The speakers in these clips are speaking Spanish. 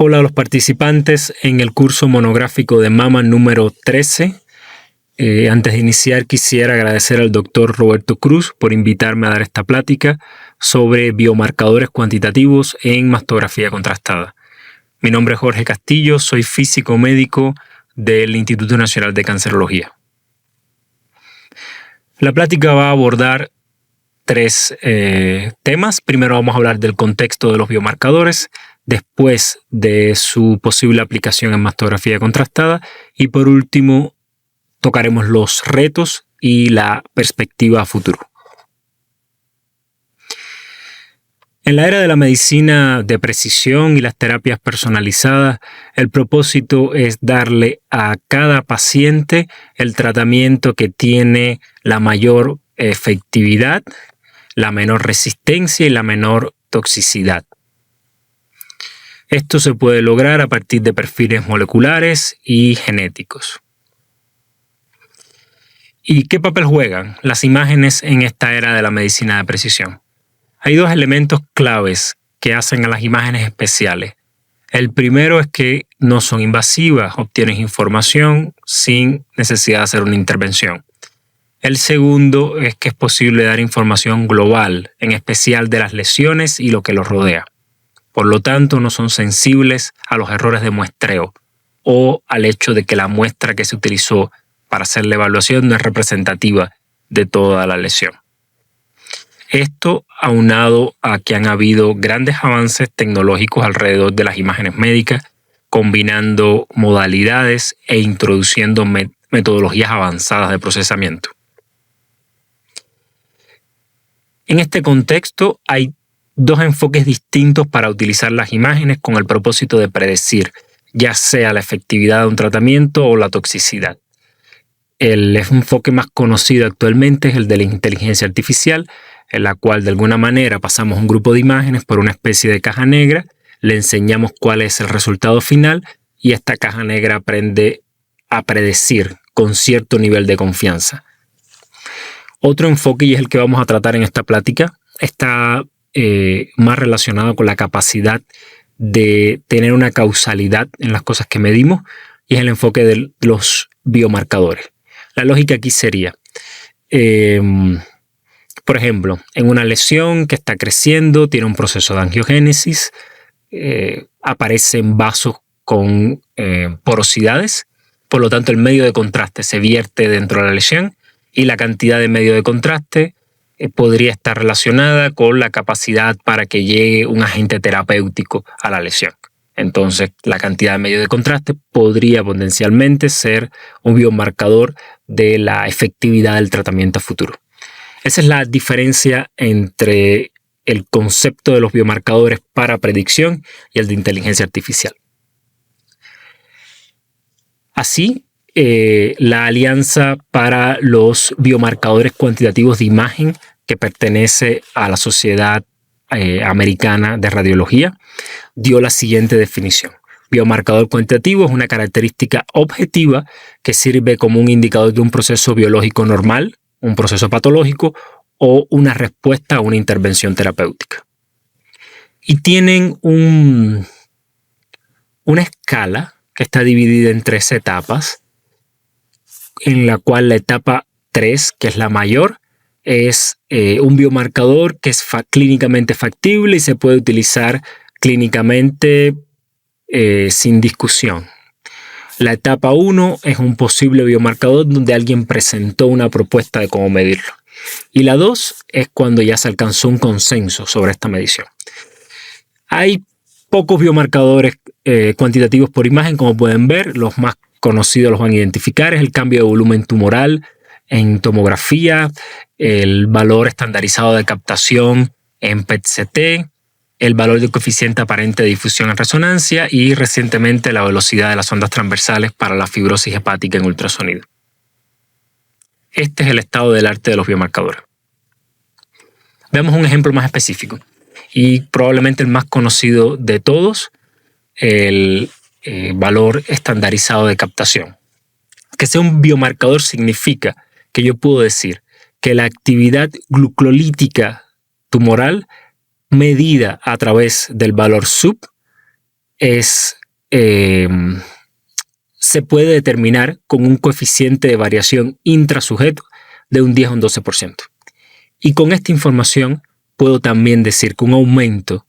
Hola a los participantes en el curso monográfico de Mama número 13. Antes de iniciar quisiera agradecer al doctor Roberto Cruz por invitarme a dar esta plática sobre biomarcadores cuantitativos en mastografía contrastada. Mi nombre es Jorge Castillo, soy físico médico del Instituto Nacional de Cancerología. La plática va a abordar tres temas. Primero vamos a hablar del contexto de los biomarcadores, después de su posible aplicación en mastografía contrastada y por último tocaremos los retos y la perspectiva a futuro. En la era de la medicina de precisión y las terapias personalizadas, el propósito es darle a cada paciente el tratamiento que tiene la mayor efectividad, la menor resistencia y la menor toxicidad. Esto se puede lograr a partir de perfiles moleculares y genéticos. ¿Y qué papel juegan las imágenes en esta era de la medicina de precisión? Hay dos elementos claves que hacen a las imágenes especiales. El primero es que no son invasivas, obtienes información sin necesidad de hacer una intervención. El segundo es que es posible dar información global, en especial de las lesiones y lo que los rodea. Por lo tanto, no son sensibles a los errores de muestreo o al hecho de que la muestra que se utilizó para hacer la evaluación no es representativa de toda la lesión. Esto aunado a que han habido grandes avances tecnológicos alrededor de las imágenes médicas, combinando modalidades e introduciendo metodologías avanzadas de procesamiento. En este contexto hay dos enfoques distintos para utilizar las imágenes con el propósito de predecir, ya sea la efectividad de un tratamiento o la toxicidad. El enfoque más conocido actualmente es el de la inteligencia artificial, en la cual de alguna manera pasamos un grupo de imágenes por una especie de caja negra, le enseñamos cuál es el resultado final y esta caja negra aprende a predecir con cierto nivel de confianza. Otro enfoque, y es el que vamos a tratar en esta plática, está más relacionado con la capacidad de tener una causalidad en las cosas que medimos, y es el enfoque de los biomarcadores. La lógica aquí sería, por ejemplo, en una lesión que está creciendo, tiene un proceso de angiogénesis, aparecen vasos con porosidades, por lo tanto el medio de contraste se vierte dentro de la lesión y la cantidad de medio de contraste podría estar relacionada con la capacidad para que llegue un agente terapéutico a la lesión. Entonces, la cantidad de medio de contraste podría potencialmente ser un biomarcador de la efectividad del tratamiento a futuro. Esa es la diferencia entre el concepto de los biomarcadores para predicción y el de inteligencia artificial. Así, la Alianza para los Biomarcadores Cuantitativos de Imagen, que pertenece a la Sociedad Americana de Radiología, dio la siguiente definición. Biomarcador cuantitativo es una característica objetiva que sirve como un indicador de un proceso biológico normal, un proceso patológico o una respuesta a una intervención terapéutica. Y tienen una escala que está dividida en 3 etapas, en la cual la etapa 3, que es la mayor, es un biomarcador que es clínicamente factible y se puede utilizar clínicamente sin discusión. La etapa 1 es un posible biomarcador donde alguien presentó una propuesta de cómo medirlo. Y la 2 es cuando ya se alcanzó un consenso sobre esta medición. Hay pocos biomarcadores cuantitativos por imagen, como pueden ver. Los más conocidos los van a identificar. Es el cambio de volumen tumoral en tomografía, el valor estandarizado de captación en PET-CT, el valor del coeficiente aparente de difusión en resonancia y recientemente la velocidad de las ondas transversales para la fibrosis hepática en ultrasonido. Este es el estado del arte de los biomarcadores. Veamos un ejemplo más específico y probablemente el más conocido de todos, el valor estandarizado de captación. Que sea un biomarcador significa que yo puedo decir que la actividad glucolítica tumoral medida a través del valor SUB se puede determinar con un coeficiente de variación intrasujeto de un 10 a un 12%. Y con esta información puedo también decir que un aumento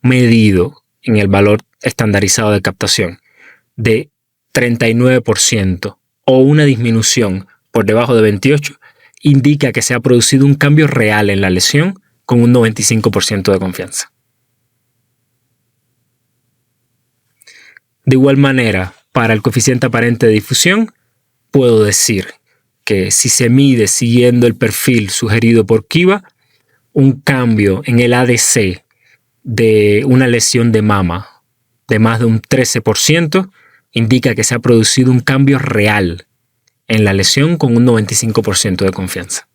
medido en el valor estandarizado de captación de 39% o una disminución por debajo de 28% indica que se ha producido un cambio real en la lesión con un 95% de confianza. De igual manera, para el coeficiente aparente de difusión, puedo decir que si se mide siguiendo el perfil sugerido por Kiva, un cambio en el ADC de una lesión de mama de más de un 13% indica que se ha producido un cambio real en la lesión con un 95% de confianza.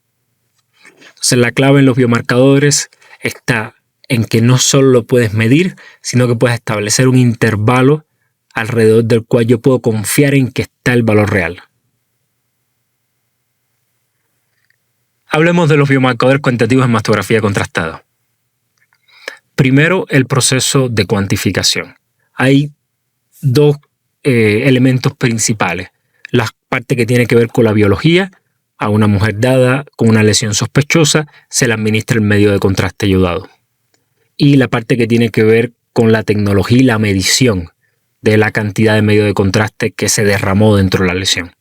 Entonces, la clave en los biomarcadores está en que no solo lo puedes medir, sino que puedes establecer un intervalo alrededor del cual yo puedo confiar en que está el valor real. Hablemos de los biomarcadores cuantitativos en mastografía contrastada. Primero, el proceso de cuantificación. Hay dos elementos principales. La parte que tiene que ver con la biología. A una mujer dada con una lesión sospechosa se le administra el medio de contraste ayudado. Y la parte que tiene que ver con la tecnología y la medición de la cantidad de medio de contraste que se derramó dentro de la lesión.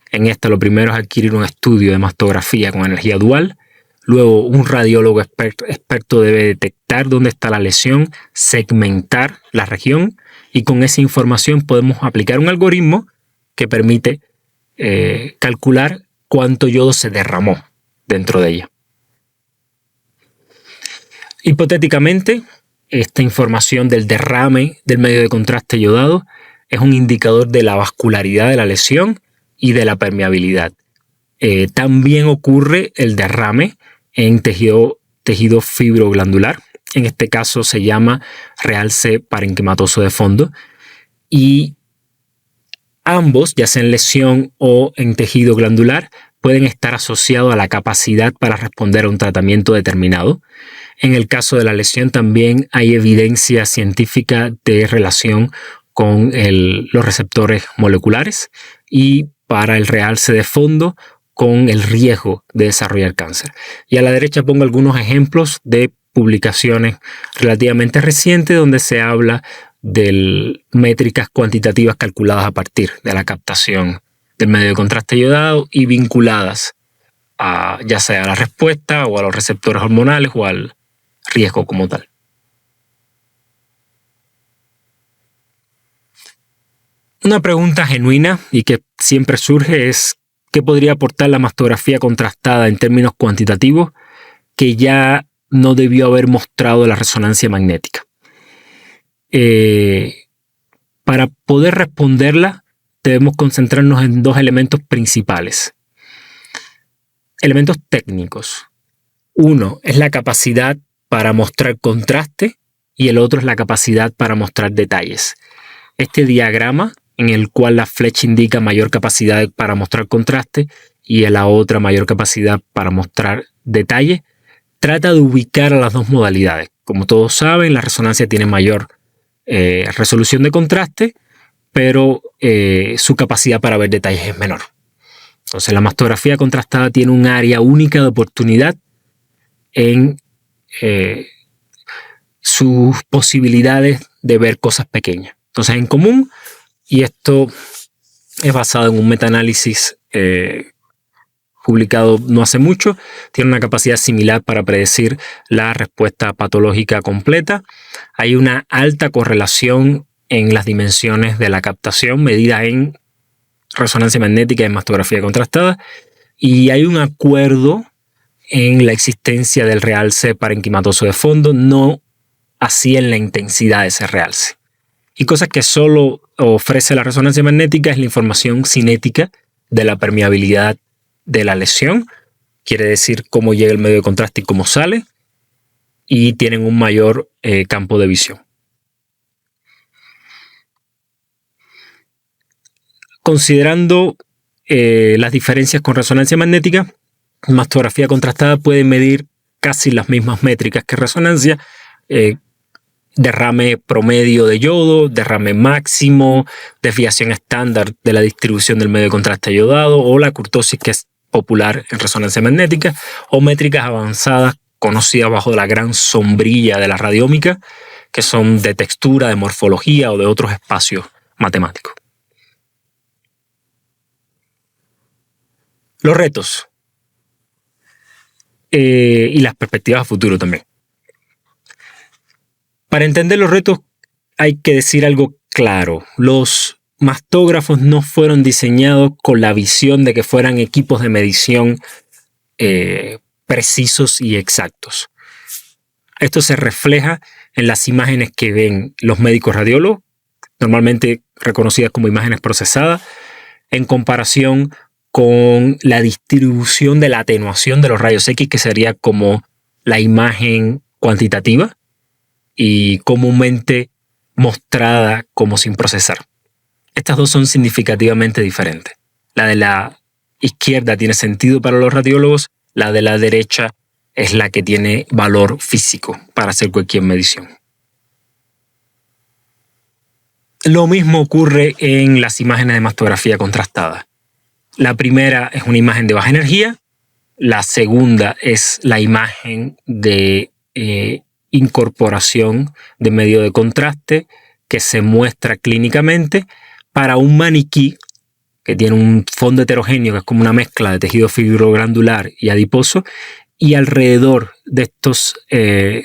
En esta lo primero es adquirir un estudio de mastografía con energía dual. Luego un radiólogo experto debe detectar dónde está la lesión, segmentar la región y con esa información podemos aplicar un algoritmo que permite calcular cuánto yodo se derramó dentro de ella. Hipotéticamente, esta información del derrame del medio de contraste yodado es un indicador de la vascularidad de la lesión y de la permeabilidad. También ocurre el derrame en tejido fibroglandular. En este caso se llama realce parenquimatoso de fondo. Y ambos, ya sea en lesión o en tejido glandular, pueden estar asociados a la capacidad para responder a un tratamiento determinado. En el caso de la lesión también hay evidencia científica de relación con los receptores moleculares y para el realce de fondo con el riesgo de desarrollar cáncer. Y a la derecha pongo algunos ejemplos de publicaciones relativamente recientes donde se habla de métricas cuantitativas calculadas a partir de la captación del medio de contraste yodado y vinculadas a ya sea a la respuesta o a los receptores hormonales o al riesgo como tal. Una pregunta genuina y que siempre surge es ¿qué podría aportar la mastografía contrastada en términos cuantitativos que ya no debió haber mostrado la resonancia magnética? Para poder responderla debemos concentrarnos en dos elementos principales. Elementos técnicos. Uno es la capacidad para mostrar contraste y el otro es la capacidad para mostrar detalles. Este diagrama en el cual la flecha indica mayor capacidad para mostrar contraste y en la otra mayor capacidad para mostrar detalle, trata de ubicar a las dos modalidades. Como todos saben, la resonancia tiene mayor resolución de contraste, pero su capacidad para ver detalles es menor. Entonces, la mastografía contrastada tiene un área única de oportunidad en sus posibilidades de ver cosas pequeñas. Entonces, en común, y esto es basado en un metaanálisis publicado no hace mucho, tiene una capacidad similar para predecir la respuesta patológica completa. Hay una alta correlación en las dimensiones de la captación medida en resonancia magnética y en mastografía contrastada y hay un acuerdo en la existencia del realce parenquimatoso de fondo, no así en la intensidad de ese realce. Y cosas que solo ofrece la resonancia magnética es la información cinética de la permeabilidad de la lesión, quiere decir cómo llega el medio de contraste y cómo sale, y tienen un mayor campo de visión. Considerando las diferencias con resonancia magnética, mastografía contrastada puede medir casi las mismas métricas que resonancia, derrame promedio de yodo, derrame máximo, desviación estándar de la distribución del medio de contraste ayodado, o la kurtosis, que es popular en resonancia magnética, o métricas avanzadas conocidas bajo la gran sombrilla de la radiómica, que son de textura, de morfología o de otros espacios matemáticos. Los retos y las perspectivas a futuro también. Para entender los retos hay que decir algo claro. Los mastógrafos no fueron diseñados con la visión de que fueran equipos de medición precisos y exactos. Esto se refleja en las imágenes que ven los médicos radiólogos, normalmente reconocidas como imágenes procesadas, en comparación con la distribución de la atenuación de los rayos X, que sería como la imagen cuantitativa y comúnmente mostrada como sin procesar. Estas dos son significativamente diferentes. La de la izquierda tiene sentido para los radiólogos, la de la derecha es la que tiene valor físico para hacer cualquier medición. Lo mismo ocurre en las imágenes de mastografía contrastada. La primera es una imagen de baja energía, la segunda es la imagen de incorporación de medio de contraste que se muestra clínicamente para un maniquí que tiene un fondo heterogéneo, que es como una mezcla de tejido fibroglandular y adiposo, y alrededor de estos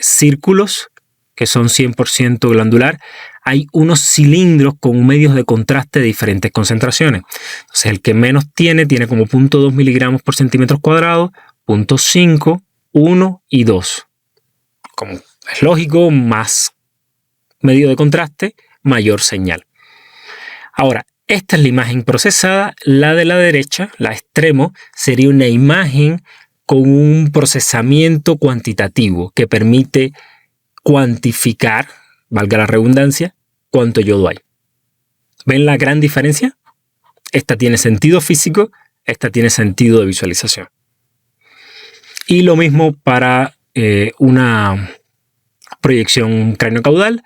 círculos, que son 100% glandular, hay unos cilindros con medios de contraste de diferentes concentraciones. Entonces, el que menos tiene como 0.2 miligramos por centímetro cuadrado, 0.5, 1 y 2. Como es lógico, más medio de contraste, mayor señal. Ahora, esta es la imagen procesada. La de la derecha, la extremo, sería una imagen con un procesamiento cuantitativo que permite cuantificar, valga la redundancia, cuánto yodo hay. ¿Ven la gran diferencia? Esta tiene sentido físico, esta tiene sentido de visualización. Y lo mismo para una proyección craneocaudal,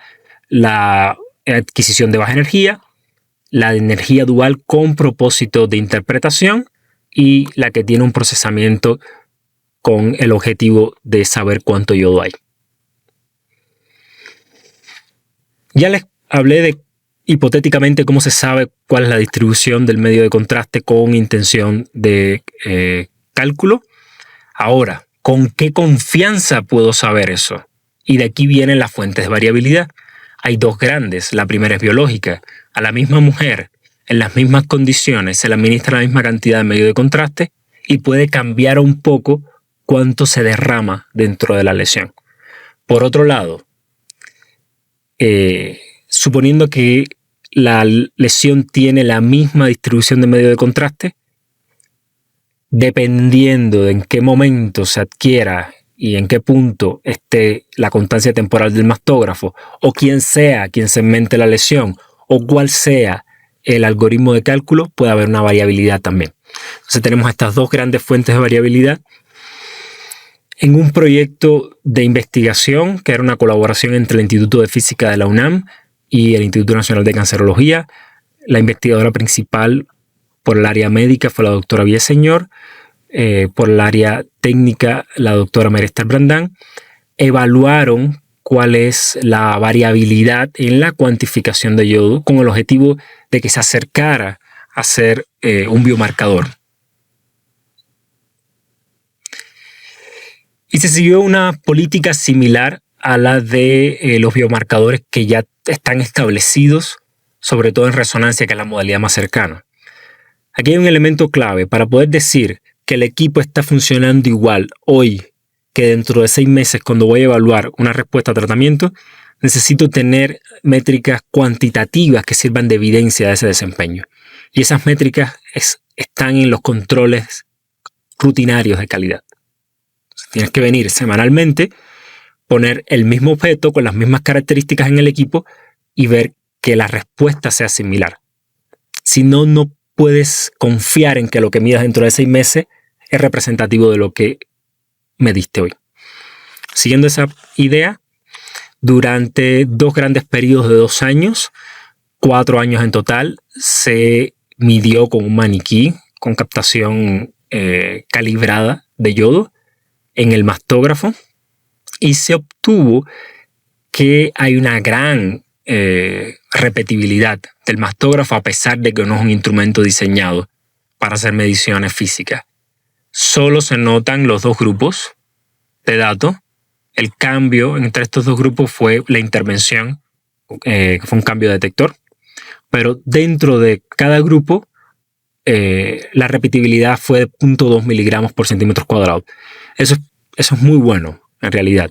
la adquisición de baja energía, la de energía dual con propósito de interpretación y la que tiene un procesamiento con el objetivo de saber cuánto yodo hay. Ya les hablé de hipotéticamente cómo se sabe cuál es la distribución del medio de contraste con intención de cálculo. Ahora, ¿con qué confianza puedo saber eso? Y de aquí vienen las fuentes de variabilidad. Hay dos grandes. La primera es biológica. A la misma mujer, en las mismas condiciones, se le administra la misma cantidad de medio de contraste y puede cambiar un poco cuánto se derrama dentro de la lesión. Por otro lado, suponiendo que la lesión tiene la misma distribución de medio de contraste, dependiendo de en qué momento se adquiera y en qué punto esté la constancia temporal del mastógrafo, o quién sea quien segmente la lesión, o cuál sea el algoritmo de cálculo, puede haber una variabilidad también. Entonces tenemos estas dos grandes fuentes de variabilidad. En un proyecto de investigación, que era una colaboración entre el Instituto de Física de la UNAM y el Instituto Nacional de Cancerología, la investigadora principal por el área médica fue la doctora Villaseñor, por el área técnica la doctora María Esther Brandán. Evaluaron cuál es la variabilidad en la cuantificación de yodo con el objetivo de que se acercara a ser un biomarcador. Y se siguió una política similar a la de los biomarcadores que ya están establecidos, sobre todo en resonancia, que es la modalidad más cercana. Aquí hay un elemento clave para poder decir que el equipo está funcionando igual hoy que dentro de 6 meses, cuando voy a evaluar una respuesta a tratamiento. Necesito tener métricas cuantitativas que sirvan de evidencia de ese desempeño. Y esas métricas están en los controles rutinarios de calidad. Tienes que venir semanalmente, poner el mismo objeto con las mismas características en el equipo y ver que la respuesta sea similar. Si no, no puedes confiar en que lo que midas dentro de 6 meses es representativo de lo que mediste hoy. Siguiendo esa idea, durante 2 grandes periodos de 2 años, 4 años en total, se midió con un maniquí con captación calibrada de yodo en el mastógrafo y se obtuvo que hay una gran repetibilidad del mastógrafo, a pesar de que no es un instrumento diseñado para hacer mediciones físicas. Solo se notan los 2 grupos de datos. El cambio entre estos 2 grupos fue la intervención, que fue un cambio de detector, pero dentro de cada grupo la repetibilidad fue de 0.2 miligramos por centímetro cuadrado. Eso es muy bueno en realidad.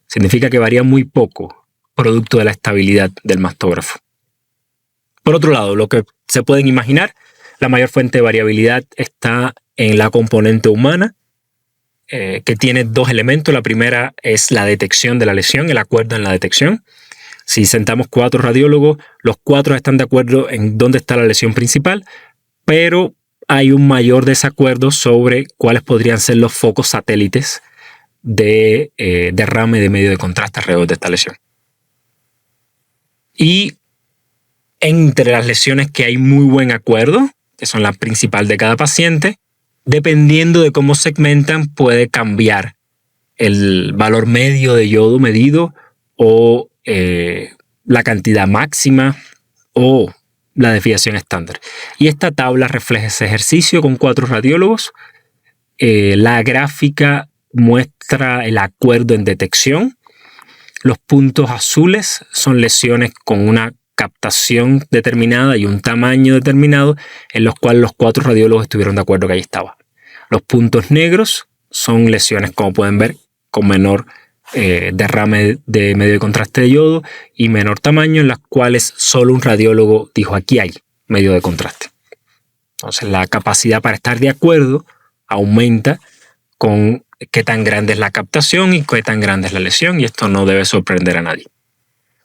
Significa que varía muy poco, producto de la estabilidad del mastógrafo. Por otro lado, lo que se pueden imaginar, la mayor fuente de variabilidad está en la componente humana, que tiene 2 elementos. La primera es la detección de la lesión, el acuerdo en la detección. Si sentamos 4 radiólogos, los 4 están de acuerdo en dónde está la lesión principal, pero hay un mayor desacuerdo sobre cuáles podrían ser los focos satélites de derrame de medio de contraste alrededor de esta lesión. Y entre las lesiones que hay muy buen acuerdo, que son la principal de cada paciente, dependiendo de cómo segmentan, puede cambiar el valor medio de yodo medido o la cantidad máxima o la desviación estándar. Y esta tabla refleja ese ejercicio con 4 radiólogos. La gráfica muestra el acuerdo en detección. Los puntos azules son lesiones con una captación determinada y un tamaño determinado, en los cuales los 4 radiólogos estuvieron de acuerdo que ahí estaba. Los puntos negros son lesiones, como pueden ver, con menor derrame de medio de contraste de yodo y menor tamaño, en las cuales solo un radiólogo dijo: aquí hay medio de contraste. Entonces la capacidad para estar de acuerdo aumenta con qué tan grande es la captación y qué tan grande es la lesión, y esto no debe sorprender a nadie.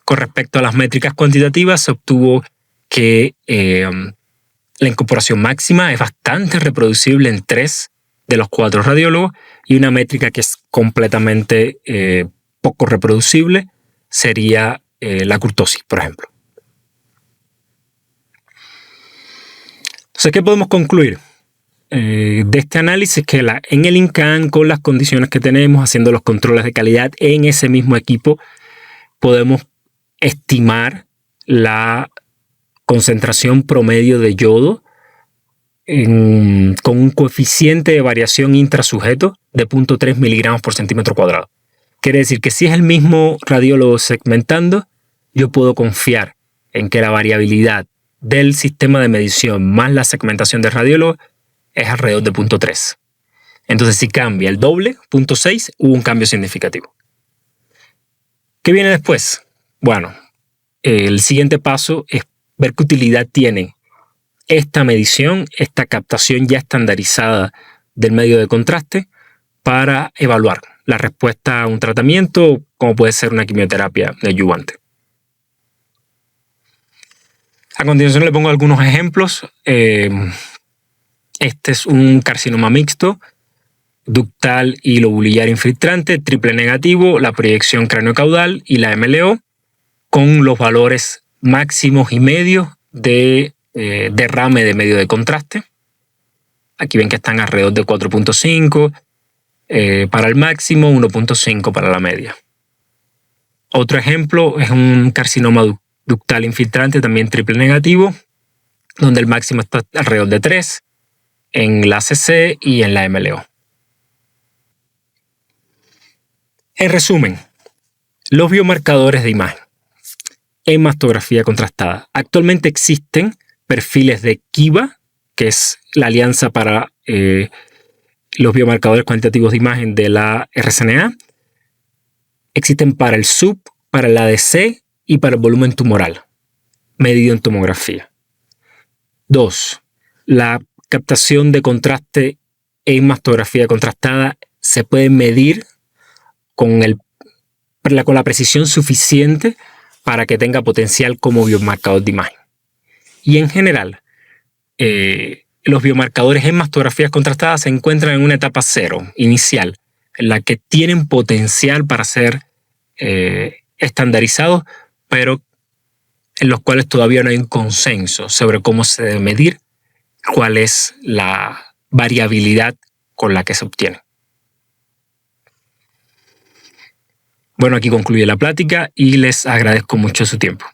Con respecto a las métricas cuantitativas, se obtuvo que la incorporación máxima es bastante reproducible en 3 de los 4 radiólogos, y una métrica que es completamente poco reproducible sería la curtosis, por ejemplo. Entonces, ¿qué podemos concluir de este análisis? Que en el INCAN, con las condiciones que tenemos, haciendo los controles de calidad en ese mismo equipo, podemos estimar la concentración promedio de yodo con un coeficiente de variación intrasujeto de 0.3 miligramos por centímetro cuadrado. Quiere decir que si es el mismo radiólogo segmentando, yo puedo confiar en que la variabilidad del sistema de medición más la segmentación del radiólogo es alrededor de 0.3. Entonces, si cambia el doble, 0.6, hubo un cambio significativo. ¿Qué viene después? Bueno, el siguiente paso es ver qué utilidad tiene esta medición, esta captación ya estandarizada del medio de contraste para evaluar la respuesta a un tratamiento, como puede ser una quimioterapia adyuvante. A continuación le pongo algunos ejemplos. Este es un carcinoma mixto, ductal y lobulillar infiltrante, triple negativo, la proyección craneocaudal y la MLO, con los valores máximos y medios de derrame de medio de contraste. Aquí ven que están alrededor de 4.5 para el máximo, 1.5 para la media. Otro ejemplo es un carcinoma ductal infiltrante, también triple negativo, donde el máximo está alrededor de 3 en la CC y en la MLO. En resumen, los biomarcadores de imagen en mastografía contrastada. Actualmente existen perfiles de Kiva, que es la alianza para los biomarcadores cuantitativos de imagen de la RCNA. Existen para el SUB, para el ADC y para el volumen tumoral, medido en tomografía. 2. La captación de contraste en mastografía contrastada se puede medir con la precisión suficiente para que tenga potencial como biomarcador de imagen. Y en general, los biomarcadores en mastografías contrastadas se encuentran en una etapa 0, inicial, en la que tienen potencial para ser estandarizados, pero en los cuales todavía no hay un consenso sobre cómo se debe medir, cuál es la variabilidad con la que se obtiene. Bueno, aquí concluye la plática y les agradezco mucho su tiempo.